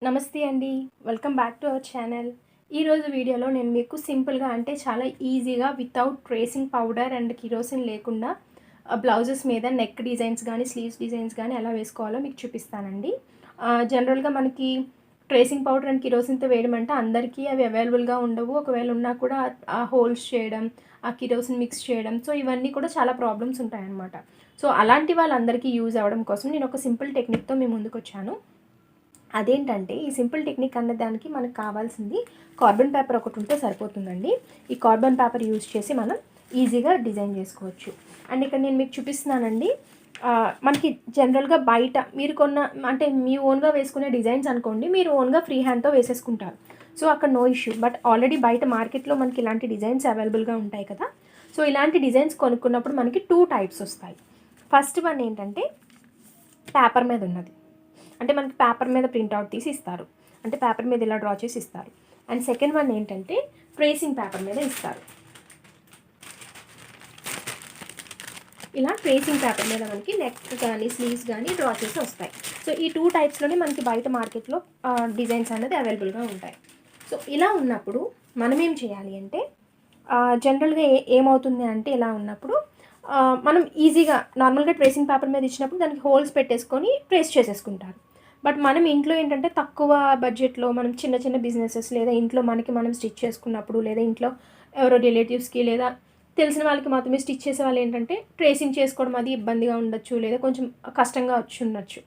నమస్తే అండి. Welcome back to our channel. ఈరోజు వీడియోలో నేను మీకు సింపుల్గా అంటే చాలా ఈజీగా without tracing powder and kerosene లేకుండా బ్లౌజెస్ మీద నెక్ డిజైన్స్ కానీ స్లీవ్స్ డిజైన్స్ కానీ ఎలా వేసుకోవాలో మీకు చూపిస్తానండి. జనరల్గా మనకి ట్రేసింగ్ పౌడర్ అండ్ కిరోసిన్తో వేయడం అంటే అందరికీ అవి అవైలబుల్గా ఉండవు. ఒకవేళ ఉన్నా కూడా ఆ హోల్స్ చేయడం, ఆ కిరోసిన్ మిక్స్ చేయడం, సో ఇవన్నీ కూడా చాలా ప్రాబ్లమ్స్ ఉంటాయన్నమాట. సో అలాంటి వాళ్ళందరికీ యూజ్ అవ్వడం కోసం నేను ఒక సింపుల్ టెక్నిక్తో మీ ముందుకు వచ్చాను. అదేంటంటే ఈ సింపుల్ టెక్నిక్ అన్న దానికి మనకు కావాల్సింది కార్బన్ పేపర్ ఒకటి ఉంటే సరిపోతుందండి. ఈ కార్బన్ పేపర్ యూజ్ చేసి మనం ఈజీగా డిజైన్ చేసుకోవచ్చు. అండ్ ఇక్కడ నేను మీకు చూపిస్తున్నానండి. మనకి జనరల్గా బయట మీరు కొన్న అంటే మీ ఓన్గా వేసుకునే డిజైన్స్ అనుకోండి, మీరు ఓన్గా ఫ్రీ హ్యాండ్తో వేసేసుకుంటారు. సో అక్కడ నో ఇష్యూ. బట్ ఆల్రెడీ బయట మార్కెట్లో మనకి ఇలాంటి డిజైన్స్ అవైలబుల్గా ఉంటాయి కదా. సో ఇలాంటి డిజైన్స్ కొనుక్కున్నప్పుడు మనకి 2 టైప్స్ వస్తాయి. ఫస్ట్ వన్ ఏంటంటే పేపర్ మీద ఉన్నది, అంటే మనకి పేపర్ మీద ప్రింట్అవుట్ తీసి ఇస్తారు, అంటే పేపర్ మీద ఇలా డ్రా చేసి ఇస్తారు. అండ్ సెకండ్ వన్ ఏంటంటే ట్రేసింగ్ పేపర్ మీద ఇస్తారు. ఇలా ట్రేసింగ్ పేపర్ మీద మనకి నెక్ కానీ స్లీవ్స్ కానీ డ్రా చేసి వస్తాయి. సో ఈ 2 టైప్స్లోనే మనకి బయట మార్కెట్లో డిజైన్స్ అనేది అవైలబుల్గా ఉంటాయి. సో ఇలా ఉన్నప్పుడు మనం ఏం చేయాలి అంటే జనరల్గా ఏమవుతుంది అంటే ఇలా ఉన్నప్పుడు మనం ఈజీగా నార్మల్గా ట్రేసింగ్ పేపర్ మీద ఇచ్చినప్పుడు దానికి హోల్స్ పెట్టేసుకొని ట్రేస్ చేసేసుకుంటారు. బట్ మనం ఇంట్లో ఏంటంటే తక్కువ బడ్జెట్లో మనం చిన్న చిన్న బిజినెసెస్ లేదా ఇంట్లో మనకి మనం స్టిచ్ చేసుకున్నప్పుడు లేదా ఇంట్లో ఎవరో రిలేటివ్స్కి లేదా తెలిసిన వాళ్ళకి మాత్రమే స్టిచ్ చేసే వాళ్ళు ఏంటంటే ట్రేసింగ్ చేసుకోవడం అది ఇబ్బందిగా ఉండొచ్చు లేదా కొంచెం కష్టంగా వచ్చి ఉండొచ్చు.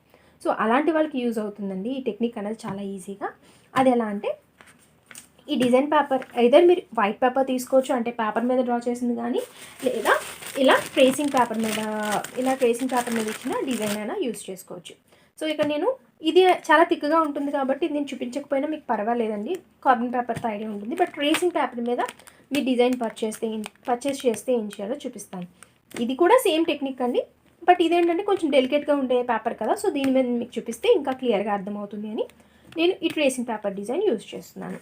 సో అలాంటి వాళ్ళకి యూజ్ అవుతుందండి ఈ టెక్నిక్ అనేది చాలా ఈజీగా. అది ఎలా అంటే ఈ డిజైన్ పేపర్ ఐదర్ మీరు వైట్ పేపర్ తీసుకోవచ్చు, అంటే పేపర్ మీద డ్రా చేసింది, కానీ లేదా ఇలా ట్రేసింగ్ పేపర్ మీద ఇచ్చిన డిజైన్ అయినా యూజ్ చేసుకోవచ్చు. సో ఇక్కడ నేను ఇది చాలా థిక్గా ఉంటుంది కాబట్టి ఇది నేను చూపించకపోయినా మీకు పర్వాలేదండి, కార్బన్ పేపర్తో ఐడియా ఉంటుంది. బట్ ట్రేసింగ్ పేపర్ మీద మీ డిజైన్ పర్చేస్ చేస్తే ఏం చేయాలో చూపిస్తాను. ఇది కూడా సేమ్ టెక్నిక్ అండి, బట్ ఇదేంటంటే కొంచెం డెలికేట్గా ఉండే పేపర్ కదా. సో దీని మీద మీకు చూపిస్తే ఇంకా క్లియర్గా అర్థమవుతుంది అని నేను ఈ ట్రేసింగ్ పేపర్ డిజైన్ యూజ్ చేస్తున్నాను.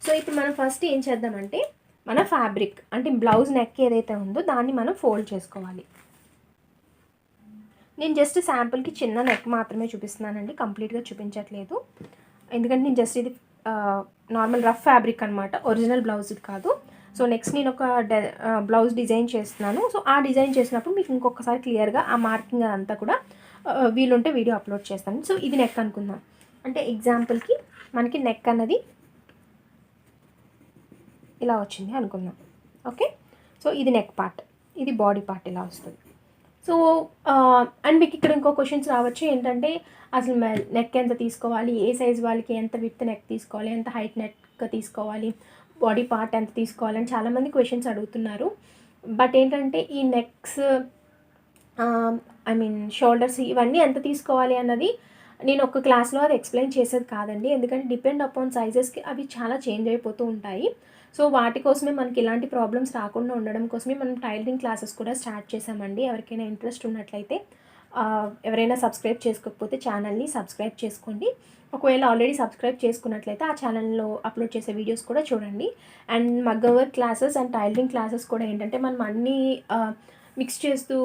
సో ఇప్పుడు మనం ఫస్ట్ ఏం చేద్దామంటే మన ఫ్యాబ్రిక్ అంటే బ్లౌజ్ నెక్ ఏదైతే ఉందో దాన్ని మనం ఫోల్డ్ చేసుకోవాలి. నేను జస్ట్ శాంపుల్కి చిన్న నెక్ మాత్రమే చూపిస్తున్నానండి, కంప్లీట్గా చూపించట్లేదు. ఎందుకంటే నేను జస్ట్ ఇది నార్మల్ రఫ్ ఫ్యాబ్రిక్ అనమాట, ఒరిజినల్ బ్లౌజ్ కాదు. సో నెక్స్ట్ నేను ఒక బ్లౌజ్ డిజైన్ చేస్తున్నాను. సో ఆ డిజైన్ చేసినప్పుడు మీకు ఇంకొకసారి క్లియర్గా ఆ మార్కింగ్ అంతా కూడా వీలుంటే వీడియో అప్లోడ్ చేస్తాను. సో ఇది నెక్ అనుకుందాం, అంటే ఎగ్జాంపుల్కి మనకి నెక్ అన్నది ఇలా వచ్చింది అనుకుందాం. ఓకే, సో ఇది నెక్ పార్ట్, ఇది బాడీ పార్ట్ ఇలా వస్తుంది. సో అండ్ మీకు ఇక్కడ ఇంకో క్వశ్చన్స్ రావచ్చు ఏంటంటే అసలు నెక్ ఎంత తీసుకోవాలి, ఏ సైజ్ వాళ్ళకి ఎంత విత్ నెక్ తీసుకోవాలి, ఎంత హైట్ నెక్ తీసుకోవాలి, బాడీ పార్ట్ ఎంత తీసుకోవాలి అని చాలామంది క్వశ్చన్స్ అడుగుతున్నారు. బట్ ఏంటంటే ఈ నెక్స్ షోల్డర్స్ ఇవన్నీ ఎంత తీసుకోవాలి అన్నది నేను ఒక క్లాస్లో అది ఎక్స్ప్లెయిన్ చేసేది కాదండి, ఎందుకంటే డిపెండ్ అపాన్ సైజెస్కి అవి చాలా చేంజ్ అయిపోతూ ఉంటాయి. సో వాటి కోసమే మనకి ఇలాంటి ప్రాబ్లమ్స్ రాకుండా ఉండడం కోసమే మనం టైలరింగ్ క్లాసెస్ కూడా స్టార్ట్ చేసామండి. ఎవరికైనా ఇంట్రెస్ట్ ఉన్నట్లయితే ఎవరైనా సబ్స్క్రైబ్ చేసుకోకపోతే ఛానల్ని సబ్స్క్రైబ్ చేసుకోండి. ఒకవేళ ఆల్రెడీ సబ్స్క్రైబ్ చేసుకున్నట్లయితే ఆ ఛానల్లో అప్లోడ్ చేసే వీడియోస్ కూడా చూడండి. అండ్ మగ్గం work classes and tailoring classes కూడా ఏంటంటే మనం అన్నీ మిక్స్ చేస్తూ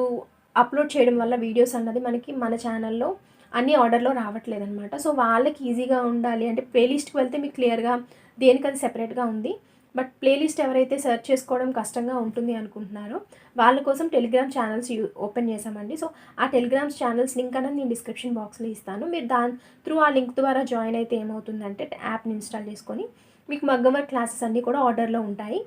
అప్లోడ్ చేయడం వల్ల వీడియోస్ అన్నది మనకి మన ఛానల్లో అన్ని ఆర్డర్లో రావట్లేదు అనమాట. సో వాళ్ళకి ఈజీగా ఉండాలి అంటే ప్లేలిస్ట్కి వెళ్తే మీకు క్లియర్గా దేనికి అది సెపరేట్గా ఉంది. బట్ ప్లేలిస్ట్ ఎవరైతే సెర్చ్ చేసుకోవడం కష్టంగా ఉంటుంది అనుకుంటున్నారో వాళ్ళ కోసం టెలిగ్రామ్ ఛానల్స్ ఓపెన్ చేశామండి. సో ఆ టెలిగ్రామ్ ఛానల్స్ లింక్ అనేది నేను డిస్క్రిప్షన్ బాక్స్లో ఇస్తాను. మీరు దాని త్రూ ఆ లింక్ ద్వారా జాయిన్ అయితే ఏమవుతుందంటే యాప్ని ఇన్స్టాల్ చేసుకొని మీకు మగ్గం వర్క్ క్లాసెస్ అన్నీ కూడా ఆర్డర్లో ఉంటాయి,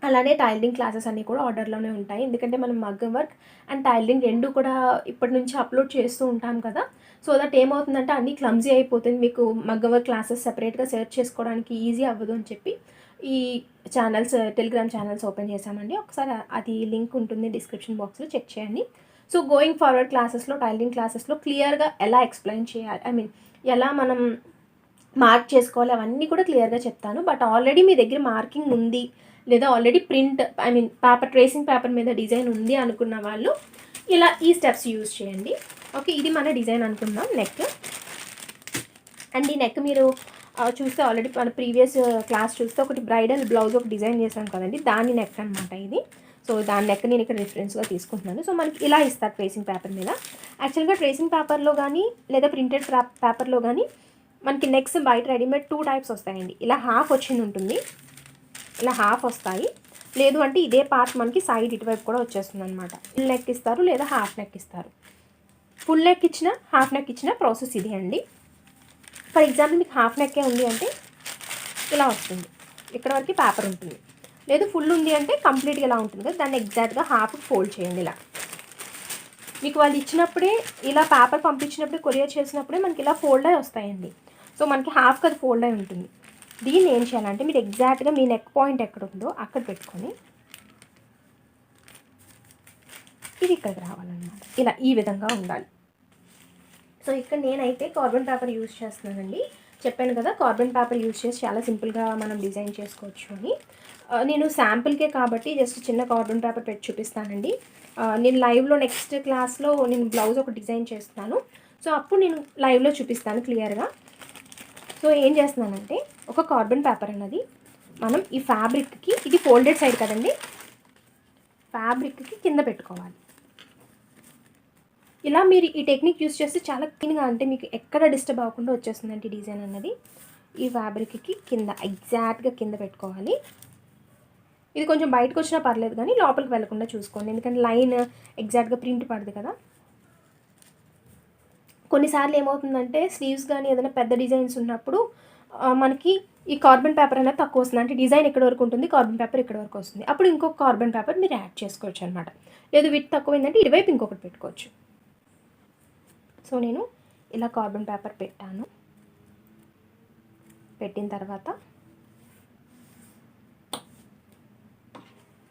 అలానే టైలరింగ్ క్లాసెస్ అన్నీ కూడా ఆర్డర్లోనే ఉంటాయి. ఎందుకంటే మనం మగ్గం వర్క్ అండ్ టైలరింగ్ రెండు కూడా ఇప్పటి నుంచి అప్లోడ్ చేస్తూ ఉంటాం కదా. సో దట్ ఏమవుతుందంటే అన్నీ క్లమ్జీ అయిపోతుంది, మీకు మగ్గం వర్క్ క్లాసెస్ సెపరేట్గా సెర్చ్ చేసుకోవడానికి ఈజీ అవ్వదు అని చెప్పి ఈ ఛానల్స్ టెలిగ్రామ్ ఛానల్స్ ఓపెన్ చేశామండి. ఒకసారి అది లింక్ ఉంటుంది డిస్క్రిప్షన్ బాక్స్లో, చెక్ చేయండి. సో గోయింగ్ ఫార్వర్డ్ క్లాసెస్లో టైలరింగ్ క్లాసెస్లో క్లియర్గా ఎలా ఎక్స్ప్లెయిన్ చేయాలి, ఎలా మనం మార్క్ చేసుకోవాలి అవన్నీ కూడా క్లియర్గా చెప్తాను. బట్ ఆల్రెడీ మీ దగ్గర మార్కింగ్ ఉంది లేదా ఆల్రెడీ పేపర్ ట్రేసింగ్ పేపర్ మీద డిజైన్ ఉంది అనుకున్న వాళ్ళు ఇలా ఈ స్టెప్స్ యూజ్ చేయండి. ఓకే, ఇది మన డిజైన్ అనుకుందాం నెక్. అండ్ ఈ నెక్ మీరు చూస్తే ఆల్రెడీ మన ప్రీవియస్ క్లాస్ చూస్తే ఒకటి బ్రైడల్ బ్లౌజ్ ఒక డిజైన్ చేశాం కదండి, దాని నెక్ అనమాట ఇది. సో సో దాని నెక్ నేను ఇక్కడ రిఫరెన్స్గా తీసుకుంటున్నాను. సో మనకి ఇలా ఇస్తారు ట్రేసింగ్ పేపర్ మీద. యాక్చువల్గా ట్రేసింగ్ పేపర్లో కానీ లేదా ప్రింటెడ్ పేపర్లో కానీ మనకి నెక్స్ బయట రెడీమేడ్ 2 టైప్స్ వస్తాయండి. ఇలా హాఫ్ వచ్చింది ఉంటుంది, ఇలా హాఫ్ వస్తాయి. లేదు అంటే ఇదే పార్ట్ మనకి సైడ్ ఇటువైపు కూడా వచ్చేస్తుంది అనమాట. ఫుల్ నెక్ ఇస్తారు లేదా హాఫ్ నెక్ ఇస్తారు. ఫుల్ నెక్ ఇచ్చిన హాఫ్ నెక్ ఇచ్చిన ప్రాసెస్ ఇది అండి. ఫర్ ఎగ్జాంపుల్ మీకు హాఫ్ నెక్కే ఉంది అంటే ఇలా వస్తుంది, ఇక్కడ వరకు పేపర్ ఉంటుంది. లేదు ఫుల్ ఉంది అంటే కంప్లీట్గా ఇలా ఉంటుంది కదా, దాన్ని ఎగ్జాక్ట్గా హాఫ్ ఫోల్డ్ చేయండి. ఇలా మీకు వాళ్ళు ఇచ్చినప్పుడే, ఇలా పేపర్ పంపించినప్పుడే, కొరియర్ చేసినప్పుడే మనకి ఇలా ఫోల్డ్ అయి వస్తాయండి. సో మనకి హాఫ్ అది ఫోల్డ్ అయి ఉంటుంది. దీన్ని ఏం చేయాలంటే మీరు ఎగ్జాక్ట్గా మీ నెక్ పాయింట్ ఎక్కడ ఉందో అక్కడ పెట్టుకొని ఇది ఇక్కడికి రావాలన్నమాట. ఇలా ఈ విధంగా ఉండాలి. సో ఇక్కడ నేనైతే కార్బన్ పేపర్ యూజ్ చేస్తున్నానండి. చెప్పాను కదా, కార్బన్ పేపర్ యూజ్ చేసి చాలా సింపుల్గా మనం డిజైన్ చేసుకోవచ్చు అని. నేను శాంపుల్కే కాబట్టి జస్ట్ చిన్న కార్బన్ పేపర్ పెట్టి చూపిస్తానండి. నేను లైవ్లో నెక్స్ట్ క్లాస్లో నేను బ్లౌజ్ ఒక డిజైన్ చేస్తాను. సో అప్పుడు నేను లైవ్లో చూపిస్తాను క్లియర్గా. సో ఏం చేస్తున్నానంటే ఒక కార్బన్ పేపర్ అన్నది మనం ఈ ఫ్యాబ్రిక్కి, ఇది ఫోల్డెడ్ సైడ్ కదండి, ఫ్యాబ్రిక్కి కింద పెట్టుకోవాలి. ఇలా మీరు ఈ టెక్నిక్ యూస్ చేస్తే చాలా క్లీన్గా, అంటే మీకు ఎక్కడ డిస్టర్బ్ అవ్వకుండా వచ్చేస్తుందండి డిజైన్ అన్నది. ఈ ఫ్యాబ్రిక్కి కింద ఎగ్జాక్ట్గా కింద పెట్టుకోవాలి. ఇది కొంచెం బయటకు వచ్చినా పర్లేదు కానీ లోపలికి వెళ్ళకుండా చూసుకోండి, ఎందుకంటే లైన్ ఎగ్జాక్ట్గా ప్రింట్ పడదు కదా. కొన్నిసార్లు ఏమవుతుందంటే స్లీవ్స్ కానీ ఏదైనా పెద్ద డిజైన్స్ ఉన్నప్పుడు మనకి ఈ కార్బన్ పేపర్ అనేది తక్కువ వస్తుంది. అంటే డిజైన్ ఎక్కడ వరకు ఉంటుంది, కార్బన్ పేపర్ ఇక్కడ వరకు వస్తుంది. అప్పుడు ఇంకొక కార్బన్ పేపర్ మీరు యాడ్ చేసుకోవచ్చు అనమాట. లేదు విత్ తక్కువైందంటే ఇటువైపు ఇంకొకటి పెట్టుకోవచ్చు. సో నేను ఇలా కార్బన్ పేపర్ పెట్టాను. పెట్టిన తర్వాత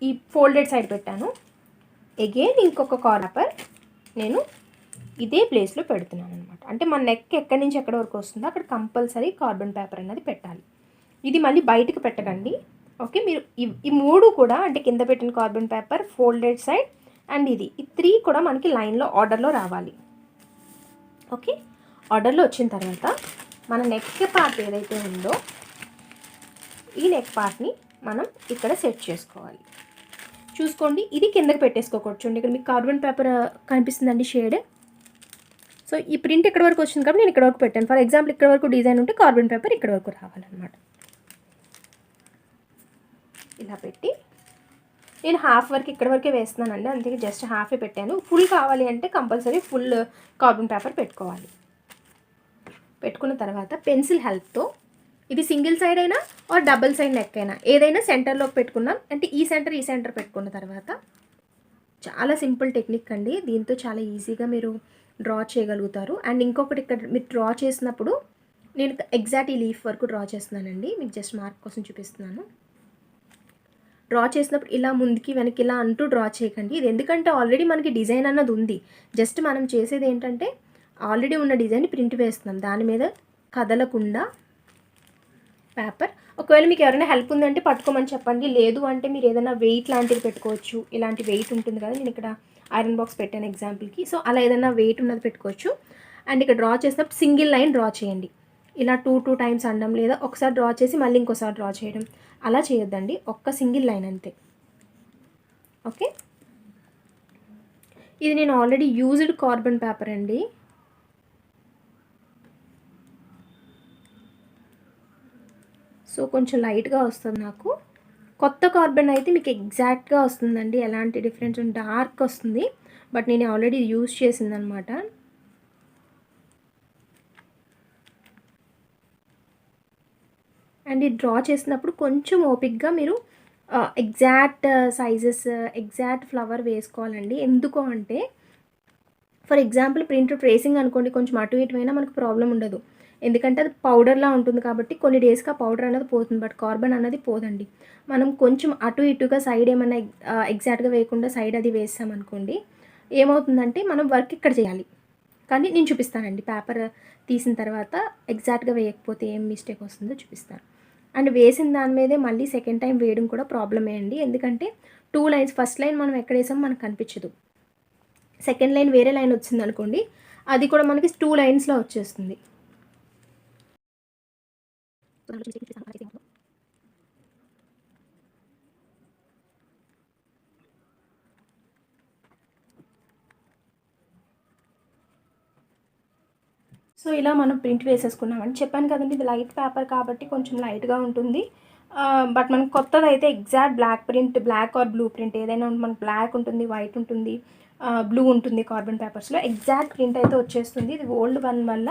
ఈ ఫోల్డెడ్ సైడ్ పెట్టాను. అగైన్ ఇంకొక పేపర్ నేను ఇదే ప్లేస్లో పెడుతున్నాను అనమాట. అంటే మన నెక్ ఎక్కడి నుంచి ఎక్కడి వరకు వస్తుందో అక్కడ కంపల్సరీ కార్బన్ పేపర్ అనేది పెట్టాలి. ఇది మళ్ళీ బయటకు పెట్టకండి, ఓకే. మీరు ఈ 3 కూడా, అంటే కింద పెట్టిన carbon paper, folded side and ఇది, ఈ 3 కూడా మనకి లైన్లో ఆర్డర్లో రావాలి, ఓకే. ఆర్డర్లో వచ్చిన తర్వాత మన నెక్ పార్ట్ ఏదైతే ఉందో ఈ నెక్ పార్ట్ని మనం ఇక్కడ సెట్ చేసుకోవాలి. చూసుకోండి, ఇది కిందకి పెట్టేసుకోకూడదు. చూడండి ఇక్కడ మీకు కార్బన్ పేపర్ కనిపిస్తుందండి షేడ్. సో ఈ ప్రింట్ ఇక్కడ వరకు వచ్చింది కాబట్టి నేను ఇక్కడ వరకు పెట్టాను. ఫర్ ఎగ్జాంపుల్ ఇక్కడ వరకు డిజైన్ ఉంటే కార్బన్ పేపర్ ఇక్కడ వరకు రావాలన్నమాట. ఇలా పెట్టి నేను హాఫ్ వరకు ఇక్కడ వరకే వేస్తున్నానండి, అందుకే జస్ట్ హాఫే పెట్టాను. ఫుల్ కావాలి అంటే కంపల్సరీ ఫుల్ కార్బన్ పేపర్ పెట్టుకోవాలి. పెట్టుకున్న తర్వాత పెన్సిల్ హెల్ప్తో, ఇది సింగిల్ సైడ్ అయినా ఆర్ డబుల్ సైడ్ నెక్ అయినా ఏదైనా సెంటర్లోకి పెట్టుకున్నాం అంటే ఈ సెంటర్ పెట్టుకున్న తర్వాత, చాలా సింపుల్ టెక్నిక్ అండి. దీంతో చాలా ఈజీగా మీరు డ్రా చేయగలుగుతారు. అండ్ ఇంకొకటి, ఇక్కడ మీరు డ్రా చేసినప్పుడు నేను ఎగ్జాక్ట్ ఈ లీఫ్ వరకు డ్రా చేస్తున్నానండి, మీకు జస్ట్ మార్క్ కోసం చూపిస్తున్నాను. డ్రా చేసినప్పుడు ఇలా ముందుకి వెనక్కి ఇలా అంటూ డ్రా చేయకండి. ఇది ఎందుకంటే ఆల్రెడీ మనకి డిజైన్ అన్నది ఉంది. జస్ట్ మనం చేసేది ఏంటంటే ఆల్రెడీ ఉన్న డిజైన్ ప్రింట్ వేస్తున్నాం, దాని మీద కదలకుండా పేపర్. ఒకవేళ మీకు ఎవరైనా హెల్ప్ ఉందంటే పట్టుకోమని చెప్పండి, లేదు అంటే మీరు ఏదైనా వెయిట్ లాంటిది పెట్టుకోవచ్చు. ఇలాంటి వెయిట్ ఉంటుంది కదా, నేను ఇక్కడ ఐరన్ బాక్స్ పెట్టాను ఎగ్జాంపుల్కి. సో అలా ఏదైనా వెయిట్ ఉన్నది పెట్టుకోవచ్చు. అండ్ ఇక్కడ డ్రా చేసినప్పుడు సింగిల్ లైన్ డ్రా చేయండి. ఇలా 2 టైమ్స్ అనడం, లేదా ఒకసారి డ్రా చేసి మళ్ళీ ఇంకోసారి డ్రా చేయడం, అలా చేయొద్దండి. ఒక్క సింగిల్ లైన్ అంతే, ఓకే. ఇది నేను ఆల్రెడీ యూజ్డ్ కార్బన్ పేపర్ అండి. సో కొంచెం లైట్గా వస్తుంది నాకు. కొత్త కార్బన్ అయితే మీకు ఎగ్జాక్ట్గా వస్తుందండి, ఎలాంటి డిఫరెన్స్ డార్క్ వస్తుంది. బట్ నేను ఆల్రెడీ యూజ్ చేసిందనమాట. అండ్ ఇది డ్రా చేసినప్పుడు కొంచెం ఓపిక్గా మీరు ఎగ్జాక్ట్ సైజెస్, ఎగ్జాక్ట్ ఫ్లవర్ వేసుకోవాలండి. ఎందుకు అంటే ఫర్ ఎగ్జాంపుల్ ప్రింట్ ట్రేసింగ్ అనుకోండి, కొంచెం అటు ఇటు అయినా మనకు ప్రాబ్లం ఉండదు, ఎందుకంటే అది పౌడర్లా ఉంటుంది కాబట్టి కొన్ని డేస్కి ఆ పౌడర్ అనేది పోతుంది. బట్ కార్బన్ అనేది పోదండి. మనం కొంచెం అటు ఇటుగా సైడ్ ఏమైనా ఎగ్జాక్ట్గా వేయకుండా సైడ్ అది వేసామనుకోండి, ఏమవుతుందంటే మనం వర్క్ ఇక్కడ చేయాలి. కానీ నేను చూపిస్తానండి, పేపర్ తీసిన తర్వాత ఎగ్జాక్ట్గా వేయకపోతే ఏం మిస్టేక్ వస్తుందో చూపిస్తాను. అండ్ వేసిన దాని మీదే మళ్ళీ సెకండ్ టైం వేయడం కూడా ప్రాబ్లమే అండి, ఎందుకంటే 2 లైన్స్, ఫస్ట్ లైన్ మనం ఎక్కడ వేసామో మనకు కనిపించదు, సెకండ్ లైన్ వేరే లైన్ వచ్చింది అనుకోండి, అది కూడా మనకి 2 లైన్స్లో వచ్చేస్తుంది. సో ఇలా మనం ప్రింట్ వేసేసుకున్నామని చెప్పాను కదండి, ఇది లైట్ పేపర్ కాబట్టి కొంచెం లైట్గా ఉంటుంది. బట్ మనకు కొత్తది అయితే exact black print, black or blue print ఏదైనా మనకు బ్లాక్ ఉంటుంది, వైట్ ఉంటుంది, బ్లూ ఉంటుంది కార్బన్ పేపర్స్లో. ఎగ్జాక్ట్ ప్రింట్ అయితే వచ్చేస్తుంది. ఇది ఓల్డ్ వన్ వల్ల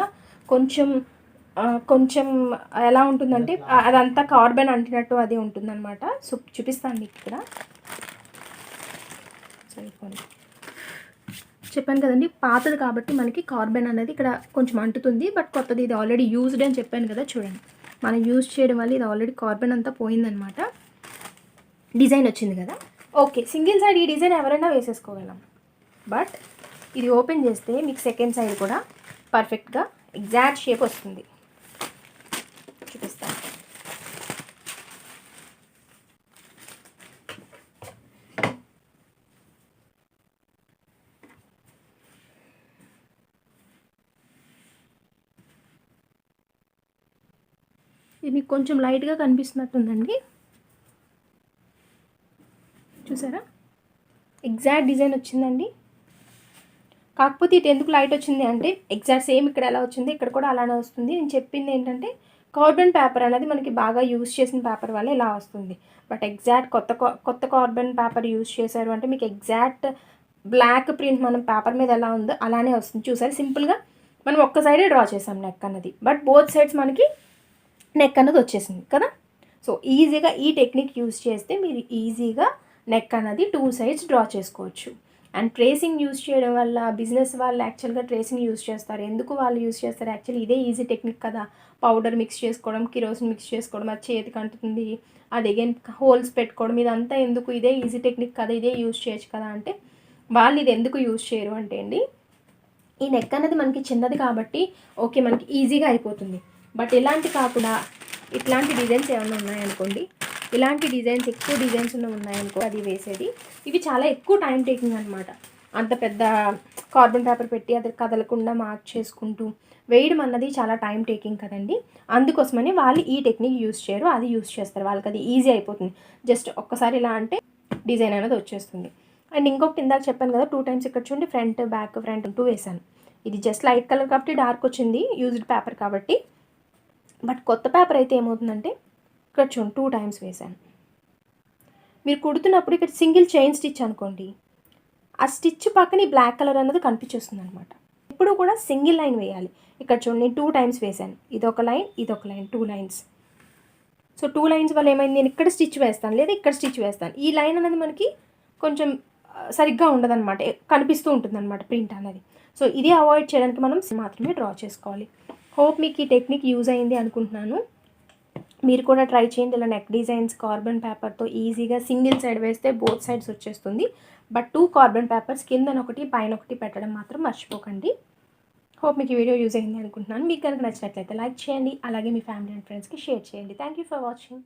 కొంచెం కొంచెం ఎలా ఉంటుందంటే అదంతా కార్బన్ అంటినట్టు అది ఉంటుందన్నమాట. సో చూపిస్తాను మీకు ఇక్కడ. సరిపోయింది, చెప్పాను కదండి పాతది కాబట్టి మనకి కార్బన్ అనేది ఇక్కడ కొంచెం అంటుతుంది. బట్ కొత్తది ఇది ఆల్రెడీ యూజ్డ్ అని చెప్పాను కదా, చూడండి మనం యూజ్ చేయడం వల్ల ఇది ఆల్రెడీ కార్బన్ అంతా పోయిందనమాట. డిజైన్ వచ్చింది కదా. ఓకే, సింగిల్ సైడ్ ఈ డిజైన్ ఎవరైనా వేసేసుకోగలం. బట్ ఇది ఓపెన్ చేస్తే మీకు సెకండ్ సైడ్ కూడా పర్ఫెక్ట్గా ఎగ్జాక్ట్ షేప్ వస్తుంది. చూపిస్తాను. ఇది మీకు కొంచెం లైట్గా కనిపిస్తున్నట్టుందండి, చూసారా ఎగ్జాక్ట్ డిజైన్ వచ్చిందండి. కాకపోతే ఇటు ఎందుకు లైట్ వచ్చింది అంటే ఎగ్జాక్ట్ సేమ్ ఇక్కడ ఎలా వచ్చింది ఇక్కడ కూడా అలానే వస్తుంది. నేను చెప్పింది ఏంటంటే కార్బన్ పేపర్ అనేది మనకి బాగా యూజ్ చేసిన పేపర్ వల్ల ఇలా వస్తుంది. బట్ ఎగ్జాక్ట్ కొత్త కార్బన్ పేపర్ యూజ్ చేశారు అంటే మీకు ఎగ్జాక్ట్ బ్లాక్ ప్రింట్ మనం పేపర్ మీద ఎలా ఉందో అలానే వస్తుంది. చూసారు సింపుల్గా మనం ఒక్క సైడే డ్రా చేసాం నెక్ అన్నది, బట్ బోత్ సైడ్స్ మనకి నెక్ అన్నది వచ్చేసింది కదా. సో ఈజీగా ఈ టెక్నిక్ యూజ్ చేస్తే మీరు ఈజీగా నెక్ అన్నది 2 సైడ్స్ డ్రా చేసుకోవచ్చు. అండ్ ట్రేసింగ్ యూజ్ చేయడం వల్ల బిజినెస్ వాళ్ళు యాక్చువల్గా ట్రేసింగ్ యూజ్ చేస్తారు. ఎందుకు వాళ్ళు యూజ్ చేస్తారు, యాక్చువల్లీ ఇదే ఈజీ టెక్నిక్ కదా. పౌడర్ మిక్స్ చేసుకోవడం, కిరోసిన్ మిక్స్ చేసుకోవడం, అది చేతికి అంటుతుంది, అది అగైన్ హోల్స్ పెట్టుకోవడం, ఇదంతా ఎందుకు, ఇదే ఈజీ టెక్నిక్ కదా, ఇదే యూజ్ చేయొచ్చు కదా అంటే వాళ్ళు ఇది ఎందుకు యూజ్ చేయరు అంటే అండి, ఈ నెక్ అనేది మనకి చిన్నది కాబట్టి ఓకే మనకి ఈజీగా అయిపోతుంది. బట్ ఇలాంటి కాకుండా ఇట్లాంటి డిజైన్స్ ఏమైనా ఉన్నాయనుకోండి, ఇలాంటి డిజైన్స్ ఎక్కువ డిజైన్స్ ఉన్నాయనుకో అది వేసేది, ఇవి చాలా ఎక్కువ టైం టేకింగ్ అనమాట. అంత పెద్ద కార్బన్ పేపర్ పెట్టి అది కదలకుండా మార్క్ చేసుకుంటూ వేయడం అన్నది చాలా టైం టేకింగ్ కదండి. అందుకోసమని వాళ్ళు ఈ టెక్నిక్ యూజ్ చేయరు, అది యూజ్ చేస్తారు. వాళ్ళకి అది ఈజీ అయిపోతుంది. జస్ట్ ఒక్కసారి ఇలా అంటే డిజైన్ అనేది వచ్చేస్తుంది. అండ్ ఇంకొకటి ఇందాక చెప్పాను కదా 2 టైమ్స్ ఇక్కడ చూడండి ఫ్రంట్ బ్యాక్ 2 వేసాను. ఇది జస్ట్ లైట్ కలర్ కాబట్టి డార్క్ వచ్చింది, యూజ్డ్ పేపర్ కాబట్టి. బట్ కొత్త పేపర్ అయితే ఏమవుతుందంటే ఇక్కడ చూడండి 2 టైమ్స్ వేసాను. మీరు కుడుతున్నప్పుడు ఇక్కడ సింగిల్ చైన్ స్టిచ్ అనుకోండి, ఆ స్టిచ్ పక్కన ఈ బ్లాక్ కలర్ అన్నది కనిపించేస్తుంది అనమాట. ఇప్పుడు కూడా సింగిల్ లైన్ వేయాలి. ఇక్కడ చూడండి నేను 2 టైమ్స్ వేసాను, ఇదొక లైన్ ఇదొక లైన్, 2 లైన్స్. సో 2 లైన్స్ వల్ల ఏమైంది, నేను ఇక్కడ స్టిచ్ వేస్తాను లేదా ఇక్కడ స్టిచ్ వేస్తాను, ఈ లైన్ అనేది మనకి కొంచెం సరిగ్గా ఉండదన్నమాట, కనిపిస్తూ ఉంటుందన్నమాట ప్రింట్ అనేది. సో ఇది అవాయిడ్ చేయడానికి మనం మాత్రమే డ్రా చేసుకోవాలి. హోప్ మీకు ఈ టెక్నిక్ యూజ్ అయింది అనుకుంటున్నాను. మీరు కూడా ట్రై చేయండి. ఇలా నెక్ డిజైన్స్ కార్బన్ పేపర్తో ఈజీగా సింగిల్ సైడ్ వేస్తే బోత్ సైడ్స్ వచ్చేస్తుంది. బట్ 2 కార్బన్ పేపర్స్ కిందన ఒకటి పైన ఒకటి పెట్టడం మాత్రం మర్చిపోకండి. హోప్ మీకు ఈ వీడియో యూజ్ అయింది అనుకుంటున్నాను. మీకు కనుక నచ్చినట్లయితే లైక్ చేయండి, అలాగే మీ ఫ్యామిలీ అండ్ ఫ్రెండ్స్కి షేర్ చేయండి. Thank you for watching.